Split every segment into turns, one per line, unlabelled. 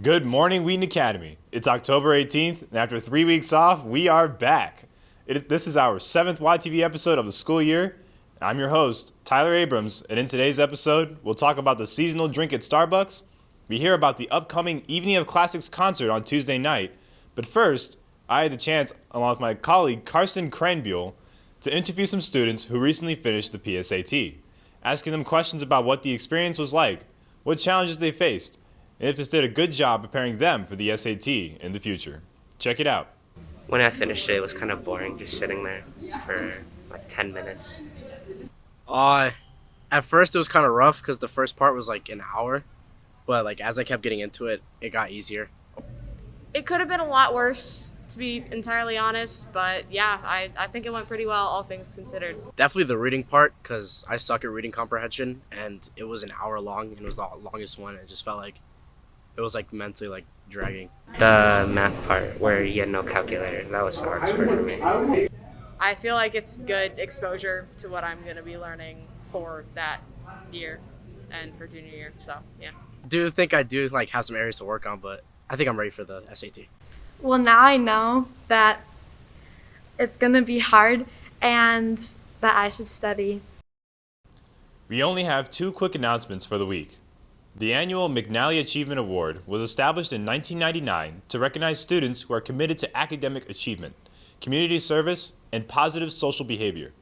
Good morning, Wheaton Academy. It's October 18th, and after 3 weeks off, we are back. This is our 7th WAtv episode of the school year. I'm your host, Tyler Abrams, and in today's episode, we'll talk about the seasonal drink at Starbucks. We hear about the upcoming Evening of Classics concert on Tuesday night. But first, I had the chance, along with my colleague Carson Cranbuell, to interview some students who recently finished the PSAT, asking them questions about what the experience was like, what challenges they faced, and if this did a good job preparing them for the SAT in the future. Check it out.
When I finished it, it was kind of boring just sitting there for like 10 minutes.
At first it was kind of rough because the first part was like an hour, but like as I kept getting into it, it got easier.
It could have been a lot worse, to be entirely honest, but yeah, I think it went pretty well, all things considered.
Definitely the reading part, because I suck at reading comprehension, and it was an hour long, and it was the longest one. It just felt like it was like mentally like dragging.
The math part where you had no calculator, that was the hardest part for me.
I feel like it's good exposure to what I'm going to be learning for that year and for junior year, so yeah.
I do think I do like have some areas to work on, but I think I'm ready for the SAT.
Well, now I know that it's going to be hard and that I should study.
We only have 2 quick announcements for the week. The annual McNally Achievement Award was established in 1999 to recognize students who are committed to academic achievement, community service, and positive social behavior.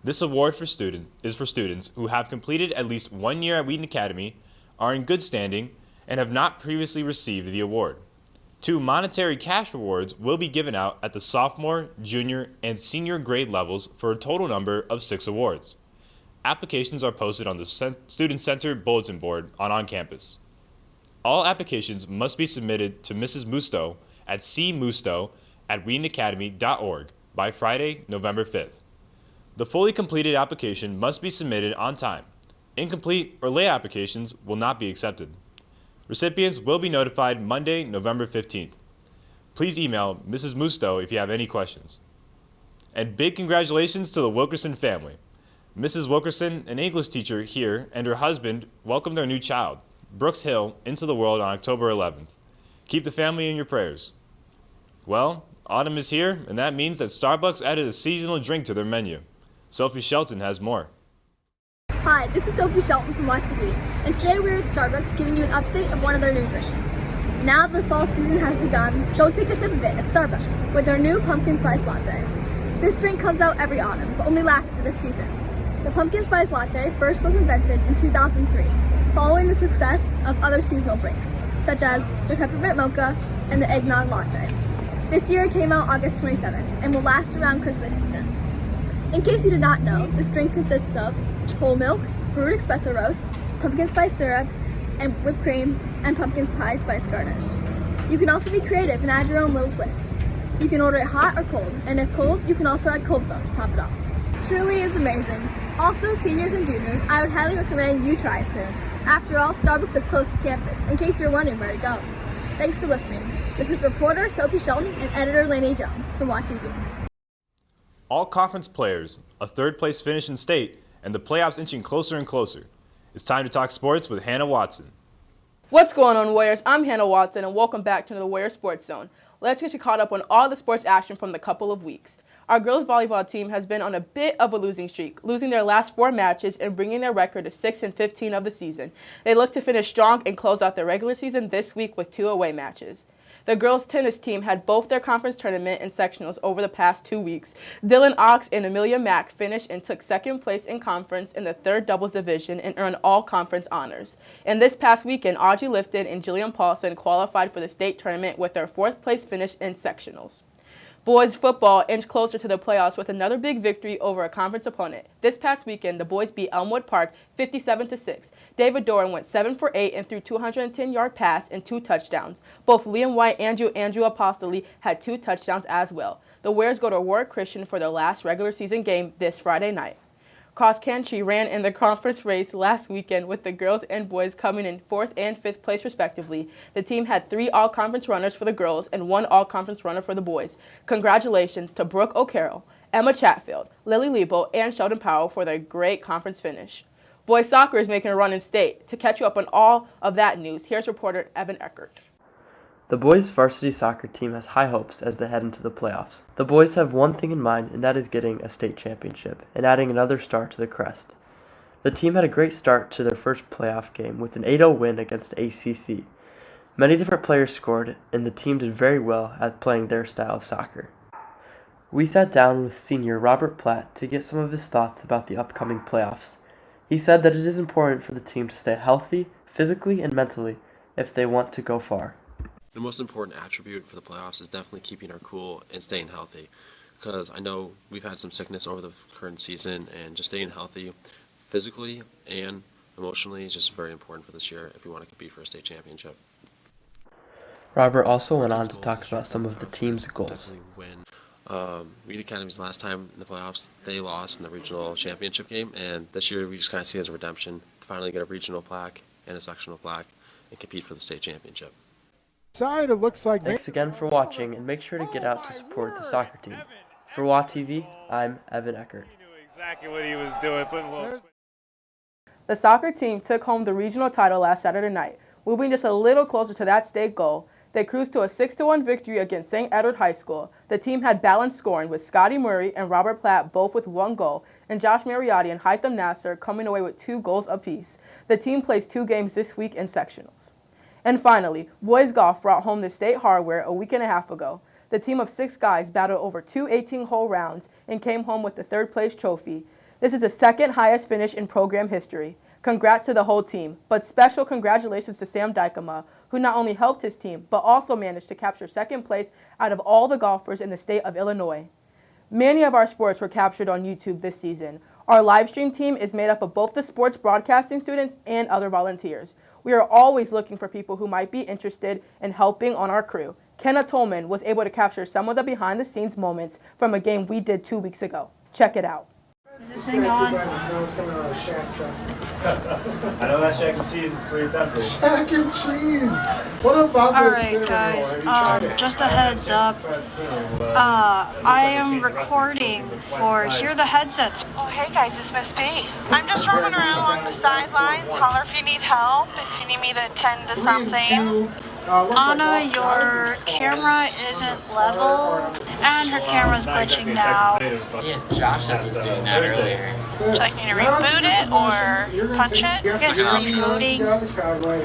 This award is for students who have completed at least 1 year at Wheaton Academy, are in good standing, and have not previously received the award. 2 monetary cash awards will be given out at the sophomore, junior, and senior grade levels for a total number of 6 awards. Applications are posted on the Student Center bulletin board on campus. All applications must be submitted to Mrs. Musto at cmusto@wheatonacademy.org by Friday, November 5th. The fully completed application must be submitted on time. Incomplete or late applications will not be accepted. Recipients will be notified Monday, November 15th. Please email Mrs. Musto if you have any questions. And big congratulations to the Wilkerson family. Mrs. Wilkerson, an English teacher here, and her husband welcomed their new child, Brooks Hill, into the world on October 11th. Keep the family in your prayers. Well, autumn is here, and that means that Starbucks added a seasonal drink to their menu. Sophie Shelton has more.
Hi, this is Sophie Shelton from WAtv, and today we're at Starbucks giving you an update of one of their new drinks. Now that the fall season has begun, go take a sip of it at Starbucks with their new pumpkin spice latte. This drink comes out every autumn, but only lasts for this season. The pumpkin spice latte first was invented in 2003, following the success of other seasonal drinks, such as the peppermint mocha and the eggnog latte. This year it came out August 27th and will last around Christmas season. In case you did not know, this drink consists of whole milk, brewed espresso roast, pumpkin spice syrup, and whipped cream, and pumpkin pie spice garnish. You can also be creative and add your own little twists. You can order it hot or cold, and if cold, you can also add cold foam to top it off. Truly is amazing. Also, seniors and juniors, I would highly recommend you try soon. After all, Starbucks is close to campus, in case you're wondering where to go. Thanks for listening. This is reporter Sophie Shelton and editor Lainey Jones from WAtv.
All conference players, a 3rd place finish in state, and the playoffs inching closer and closer. It's time to talk sports with Hannah Watson.
What's going on, Warriors? I'm Hannah Watson, and welcome back to the Warrior Sports Zone. Let's get you caught up on all the sports action from the couple of weeks. Our girls volleyball team has been on a bit of a losing streak, losing their last 4 matches and bringing their record to 6-15 of the season. They look to finish strong and close out their regular season this week with 2 away matches. The girls' tennis team had both their conference tournament and sectionals over the past 2 weeks. Dylan Ox and Amelia Mack finished and took 2nd place in conference in the 3rd doubles division and earned all conference honors. And this past weekend, Audrey Lifton and Jillian Paulson qualified for the state tournament with their 4th place finish in sectionals. Boys football inched closer to the playoffs with another big victory over a conference opponent. This past weekend, the boys beat Elmwood Park 57-6. David Doran went 7 for 8 and threw 210-yard pass and 2 touchdowns. Both Liam White and Andrew Apostoli had 2 touchdowns as well. The Warriors go to Warwick Christian for their last regular season game this Friday night. Cross country ran in the conference race last weekend with the girls and boys coming in 4th and 5th place respectively. The team had 3 all-conference runners for the girls and 1 all-conference runner for the boys. Congratulations to Brooke O'Carroll, Emma Chatfield, Lily Lebo, and Sheldon Powell for their great conference finish. Boys soccer is making a run in state. To catch you up on all of that news, here's reporter Evan Eckert.
The boys' varsity soccer team has high hopes as they head into the playoffs. The boys have one thing in mind, and that is getting a state championship and adding another star to the crest. The team had a great start to their first playoff game with an 8-0 win against ACC. Many different players scored, and the team did very well at playing their style of soccer. We sat down with senior Robert Platt to get some of his thoughts about the upcoming playoffs. He said that it is important for the team to stay healthy, physically and mentally, if they want to go far.
The most important attribute for the playoffs is definitely keeping our cool and staying healthy, because I know we've had some sickness over the current season, and just staying healthy physically and emotionally is just very important for this year if we want to compete for a state championship.
Robert also went on to talk about some of the team's goals.
Reed Academy's last time in the playoffs, they lost in the regional championship game, and this year we just kind of see it as a redemption to finally get a regional plaque and a sectional plaque and compete for the state championship.
It looks like
Thanks again for watching, and make sure to get out to support the soccer team. For WAtv, I'm Evan Eckert.
He knew exactly what he was doing, putting a little...
The soccer team took home the regional title last Saturday night, moving just a little closer to that state goal. They cruised to a 6-1 victory against St. Edward High School. The team had balanced scoring with Scotty Murray and Robert Platt both with 1 goal, and Josh Mariotti and Hytham Nasser coming away with 2 goals apiece. The team plays 2 games this week in sectionals. And finally, boys golf brought home the state hardware a week and a half ago. The team of 6 guys battled over 2 18-hole rounds and came home with the 3rd place trophy. This is the 2nd highest finish in program history. Congrats to the whole team, but special congratulations to Sam Dykema, who not only helped his team, but also managed to capture 2nd place out of all the golfers in the state of Illinois. Many of our sports were captured on YouTube this season. Our live stream team is made up of both the sports broadcasting students and other volunteers. We are always looking for people who might be interested in helping on our crew. Kenna Tolman was able to capture some of the behind-the-scenes moments from a game we did 2 weeks ago. Check it out.
Is this thing on?
I
know that shack and cheese is pretty tempting.
Shack and cheese. What about
Alright guys, just a heads up. I am recording for Hear the Headsets.
Oh hey guys, it's Miss B. I'm just roaming around along the sidelines. Holler if you need help, if you need me to attend to something.
Anna, your camera isn't level, and her camera's glitching now.
Yeah, Josh was doing that earlier.
So I need to reboot it or punch it?
You guys are rebooting.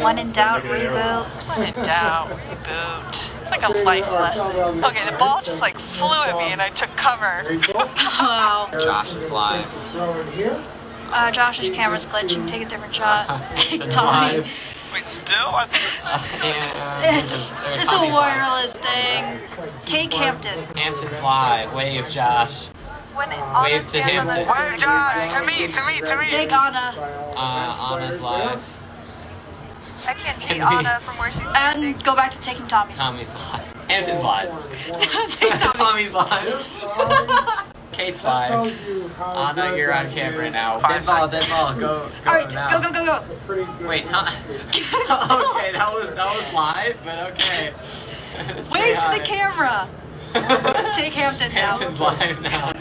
When in doubt, reboot.
When in doubt, reboot. It's like a life lesson. Okay, the ball just like flew at me and I took cover.
Wow.
Josh is live.
Josh's camera's glitching. Take a different shot. Take Tommy.
Wait, still?
It's a wireless thing. Take Hampton.
Hampton's live. Wave, Josh. Wave to Hampton.
Wave, Josh. To me.
Take Anna.
Anna's live.
I can't see Anna from where she's standing.
And go back to taking Tommy.
Tommy's live. Hampton's live.
Take Tommy.
Tommy's live. Kate's live. Anna, you're on camera now. Dead ball. Go
Alright,
now.
go.
Wait, Tom. Okay, that was live, but okay.
Wave to the camera. Take Hampton now.
Hampton's live now.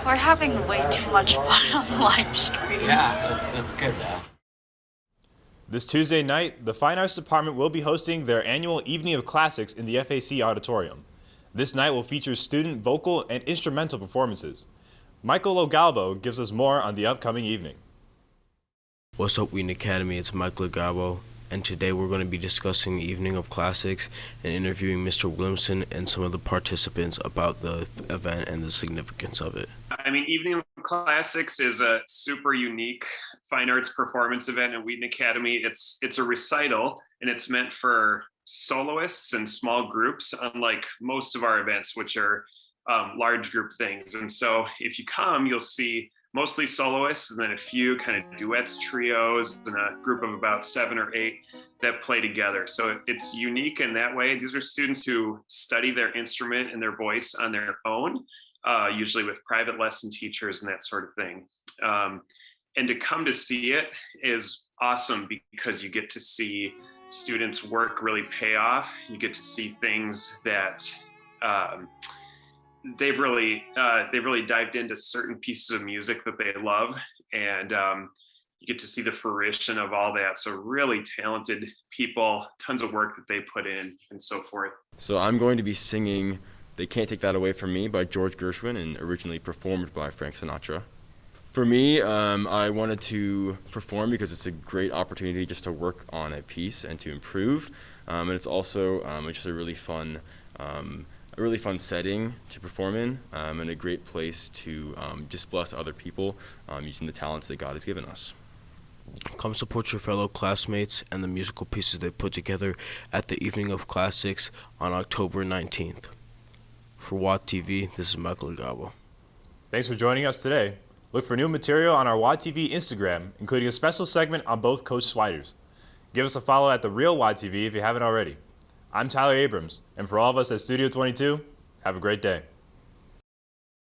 We're having way too much fun on the live stream.
Yeah, that's good though.
This Tuesday night, the Fine Arts Department will be hosting their annual Evening of Classics in the FAC Auditorium. This night will feature student vocal and instrumental performances. Michael Logalbo gives us more on the upcoming evening.
What's up, Wheaton Academy? It's Michael Logalbo, and today we're going to be discussing the Evening of Classics and interviewing Mr. Williamson and some of the participants about the event and the significance of it.
I mean, Evening of Classics is a super unique fine arts performance event at Wheaton Academy. It's a recital, and it's meant for soloists and small groups, unlike most of our events, which are large group things. And so if you come, you'll see mostly soloists and then a few kind of duets, trios, and a group of about 7 or 8 that play together. So it's unique in that way. These are students who study their instrument and their voice on their own, usually with private lesson teachers and that sort of thing. And to come to see it is awesome because you get to see students' work really pay off. You get to see things that they've really dived into certain pieces of music that they love, and you get to see the fruition of all that. So really talented people, tons of work that they put in and so forth.
So I'm going to be singing They Can't Take That Away From Me by George Gershwin and originally performed by Frank Sinatra. For me, I wanted to perform because it's a great opportunity just to work on a piece and to improve. And it's also just a really fun setting to perform in, and a great place to just bless other people using the talents that God has given us.
Come support your fellow classmates and the musical pieces they put together at the Evening of Classics on October 19th. For WAtv, this is Michael Gabo.
Thanks for joining us today. Look for new material on our WAtv Instagram, including a special segment on both Coach Swiders. Give us a follow at The Real WAtv if you haven't already. I'm Tyler Abrams, and for all of us at Studio 22, have a great day.